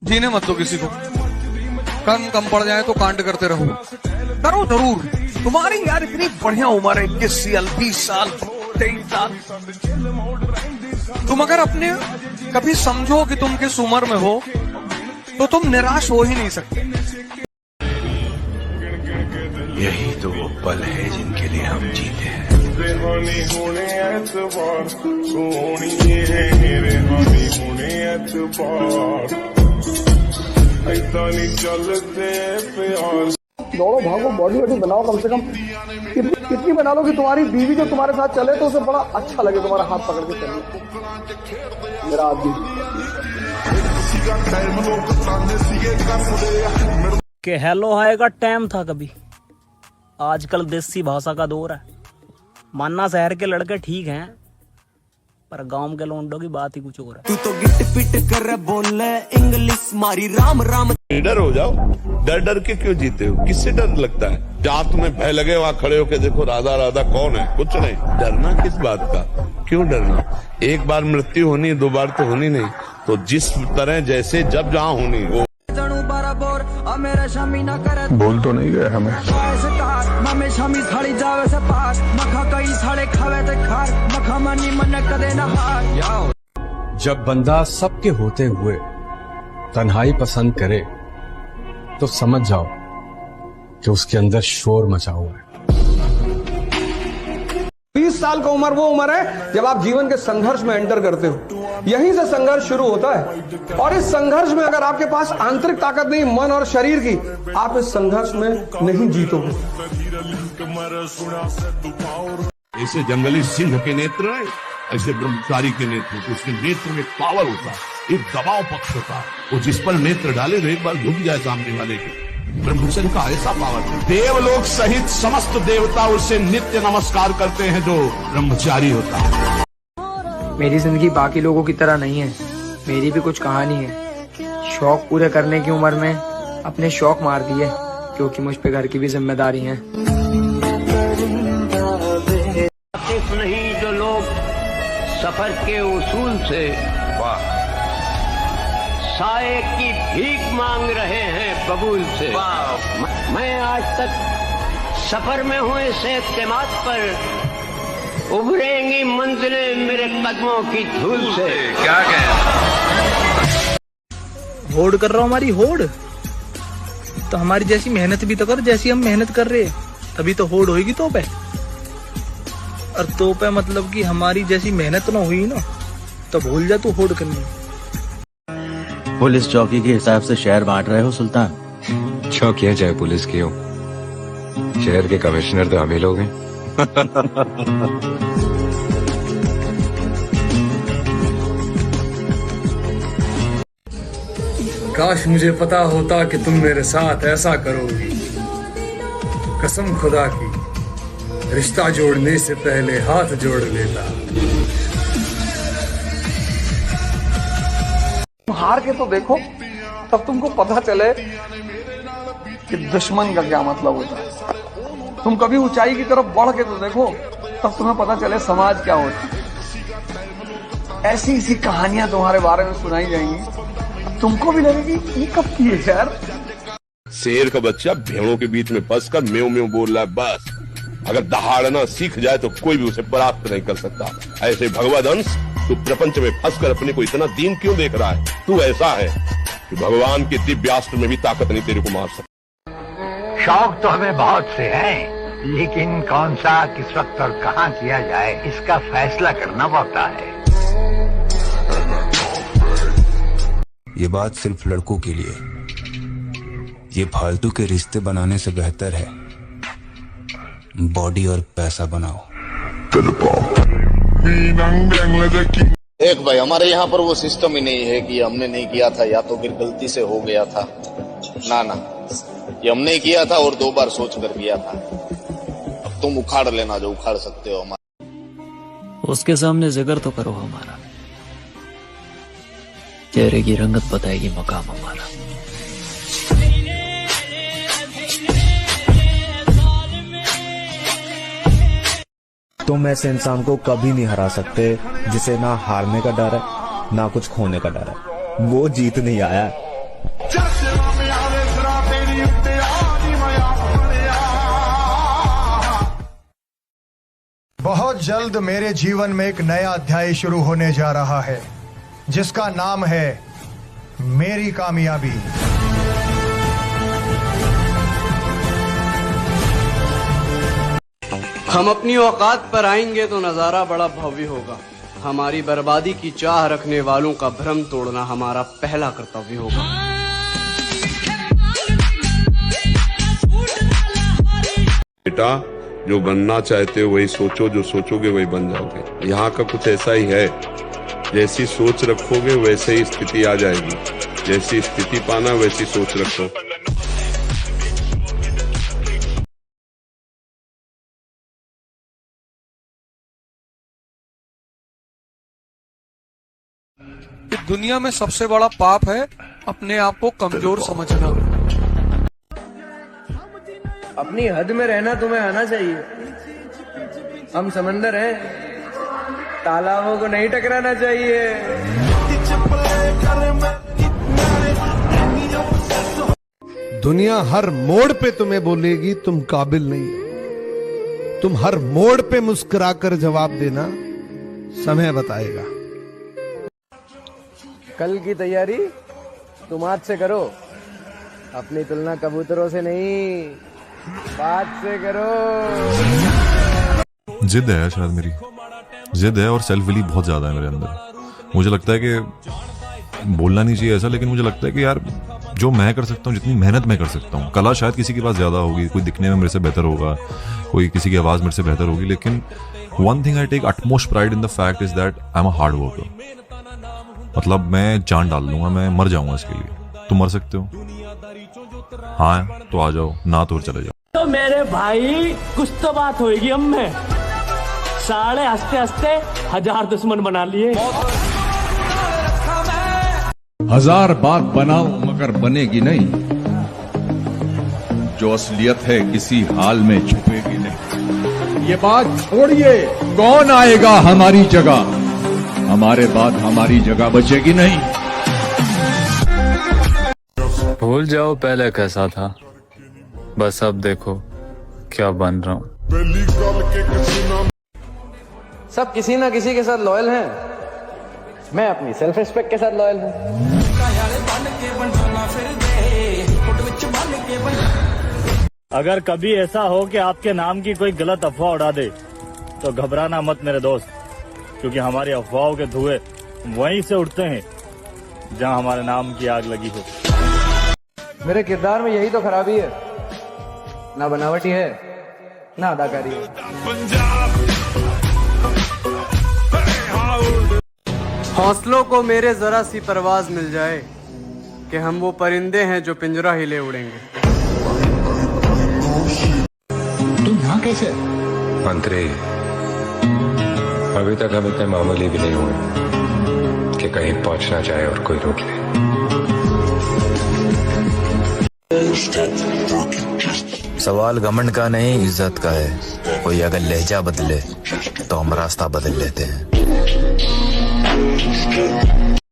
जीने मत दो किसी को। कर्म कम पड़ जाए तो कांड करते रहो। करो जरूर। तुम्हारी यार इतनी बढ़िया उम्र है, 21 साल, 20 साल, 23 साल। तुम अगर अपने कभी समझो कि तुम किस उम्र में हो तो तुम निराश हो ही नहीं सकते। यही तो वो पल है जिनके लिए हम जीते हैं। दौड़ो भागो, बॉडी वॉडी बनाओ, कम से कम कितनी बना लो कि तुम्हारी बीवी जो तुम्हारे साथ चले तो उसे बड़ा अच्छा लगे, तुम्हारा हाथ पकड़ के चले। मेरा आदमी कि हेलो हाय का टाइम था कभी। आजकल देसी भाषा का दौर है। मानना शहर के लड़के ठीक हैं, पर गांव के लोंडों की बात ही कुछ और है। तू तो गिट पिट कर बोले इंग्लिश मारी राम राम। डर हो जाओ, डर डर के क्यों जीते हो? किससे डर लगता है? जहाँ तुम्हें भय लगे वहाँ खड़े होके देखो राधा राधा कौन है। कुछ नहीं, डरना किस बात का? क्यों डरना? एक बार मृत्यु होनी, 2 बार तो होनी नहीं। तो जिस तरह जैसे जब जहाँ होनी वो। बोल तो नहीं गए हमें। जब बंदा सबके होते हुए तन्हाई पसंद करे तो समझ जाओ कि उसके अंदर शोर मचा हुआ है। 20 साल का उम्र वो उम्र है जब आप जीवन के संघर्ष में एंटर करते हो। यहीं से संघर्ष शुरू होता है, और इस संघर्ष में अगर आपके पास आंतरिक ताकत नहीं, मन और शरीर की, आप इस संघर्ष में नहीं जीतोगे। ऐसे जंगली सिंह के नेत्र है, ऐसे ब्रह्मचारी के नेत्र, तो उसके नेत्र में पावर होता है, एक दबाव पक्ष होता है। वो जिस पर नेत्र डाले तो एक बार झुक जाए सामने वाले के। ब्रह्मचर्य का ऐसा पावर है। देवलोक सहित समस्त देवता उसे नित्य नमस्कार करते हैं जो ब्रह्मचारी होता है। मेरी जिंदगी बाकी लोगों की तरह नहीं है, मेरी भी कुछ कहानी है। शौक पूरे करने की उम्र में अपने शौक मार दिए, क्योंकि मुझ पे घर की भी जिम्मेदारी है। नहीं जो लोग सफर के उसूल से साए की भीख मांग रहे हैं बबूल से। मैं आज तक सफर में हूँ इस एतमाद पर, उभरेंगी मंजिलें मेरे कदमों की धूल से। क्या होड़ कर रहा हूँ हमारी होड़, तो हमारी जैसी मेहनत भी तो कर जैसी हम मेहनत कर रहे हैं, तभी तो होड़ होगी तो पे। और तो पे मतलब कि हमारी जैसी मेहनत ना हुई ना, तो भूल जा तू होड़ करनी। पुलिस चौकी के हिसाब से शहर बांट रहे हो सुल्तान? चौकियां चाहे पुलिस की हो, शहर के कमिश्नर तो हम ही लोग हैं। काश मुझे पता होता कि तुम मेरे साथ ऐसा करोगी। कसम खुदा की, रिश्ता जोड़ने से पहले हाथ जोड़ लेता। हार के तो देखो, तब तुमको पता चले कि दुश्मन का क्या मतलब होता है। तुम कभी ऊंचाई की तरफ बढ़ के तो देखो, तब तुम्हें पता चले समाज क्या होता है। ऐसी ऐसी कहानियां तुम्हारे बारे में सुनाई जाएंगी, तुमको भी लगेगी ये कब की है यार। शेर का बच्चा भेड़ों के बीच में फंस कर म्यों म्यों बोल रहा है, बस अगर दहाड़ना सीख जाए तो कोई भी उसे परास्त नहीं कर सकता। ऐसे भगवदंश, तू प्रपंच में फंसकर अपने को इतना दीन क्यों देख रहा है? तू ऐसा है कि भगवान के दिव्यास्त्र में भी ताकत नहीं तेरे को मार सकता। शौक तो हमें बहुत से हैं, लेकिन कौन सा, किस वक्त और कहाँ किया जाए, इसका फैसला करना पड़ता है। ये बात सिर्फ लड़कों के लिए। ये फालतू के रिश्ते बनाने से बेहतर है बॉडी और पैसा बनाओ। एक भाई, हमारे यहाँ पर वो सिस्टम ही नहीं है कि हमने नहीं किया था या तो फिर गलती से हो गया था। ना ना, ये हमने किया था और 2 बार सोच कर किया था। अब तुम उखाड़ लेना जो उखाड़ सकते हो। हमारा उसके सामने जिक्र तो करो हमारा, चेहरे की रंगत बताएगी मकाम हमारा। तुम ऐसे इंसान को कभी नहीं हरा सकते जिसे ना हारने का डर है ना कुछ खोने का डर है। वो जीत नहीं आया, बहुत जल्द मेरे जीवन में एक नया अध्याय शुरू होने जा रहा है, जिसका नाम है मेरी कामयाबी। हम अपनी औकात पर आएंगे तो नजारा बड़ा भव्य होगा। हमारी बर्बादी की चाह रखने वालों का भ्रम तोड़ना हमारा पहला कर्तव्य होगा। बेटा, जो बनना चाहते हो वही सोचो, जो सोचोगे वही बन जाओगे। यहाँ का कुछ ऐसा ही है, जैसी सोच रखोगे वैसे ही स्थिति आ जाएगी। जैसी स्थिति पाना वैसी सोच रखो। इस दुनिया में सबसे बड़ा पाप है अपने आप को कमजोर समझना। अपनी हद में रहना तुम्हें आना चाहिए। हम समंदर हैं, तालाबों को नहीं टकराना चाहिए। दुनिया हर मोड़ पे तुम्हें बोलेगी तुम काबिल नहीं हो। तुम हर मोड़ पे मुस्कुराकर जवाब देना, समय बताएगा। कल की तैयारी तुम आज से करो। अपनी तुलना कबूतरों से नहीं, बात से करो। जिद है शायद, मेरी जिद है और सेल्फ बिलीव बहुत ज्यादा है मेरे अंदर। मुझे लगता है कि बोलना नहीं चाहिए ऐसा, लेकिन मुझे लगता है कि यार जो मैं कर सकता हूँ, जितनी मेहनत मैं कर सकता हूँ, कला शायद किसी के पास ज्यादा होगी, कोई दिखने में मेरे से बेहतर होगा, कोई किसी की आवाज मेरे से बेहतर होगी, लेकिन one thing I take utmost pride in the fact is that I am a hard worker. मतलब मैं जान डाल दूंगा, मैं मर जाऊंगा इसके लिए। तुम मर सकते हो? हाँ तो आ जाओ, ना तो चले जाओ। तो मेरे भाई कुछ तो बात होगी। हम में साले हंसते हंसते 1000 दुश्मन बना लिए। 1000 बात बनाओ मगर बनेगी नहीं। जो असलियत है किसी हाल में छुपेगी नहीं। ये बात छोड़िए, कौन आएगा हमारी जगह? हमारे बाद हमारी जगह बचेगी नहीं। भूल जाओ पहले कैसा था, बस अब देखो क्या बन रहा हूँ। सब किसी ना किसी के साथ लॉयल हैं। मैं अपनी सेल्फ रिस्पेक्ट के साथ लॉयल हूँ। अगर कभी ऐसा हो कि आपके नाम की कोई गलत अफवाह उड़ा दे तो घबराना मत मेरे दोस्त, क्योंकि हमारी अफवाहों के धुएं वहीं से उठते हैं जहां हमारे नाम की आग लगी हो। मेरे किरदार में यही तो खराबी है, ना बनावटी है ना अदाकारी है। हौसलों को मेरे जरा सी परवाज मिल जाए कि हम वो परिंदे हैं जो पिंजरा ही ले उड़ेंगे। तुम यहाँ कैसे? मंत्री, अभी तक हम इतने मामूली भी नहीं हुए कि कहीं पहुंचना चाहे और कोई रोक ले। सवाल घमंड का नहीं, इज्जत का है। कोई अगर लहजा बदले तो हम रास्ता बदल लेते हैं।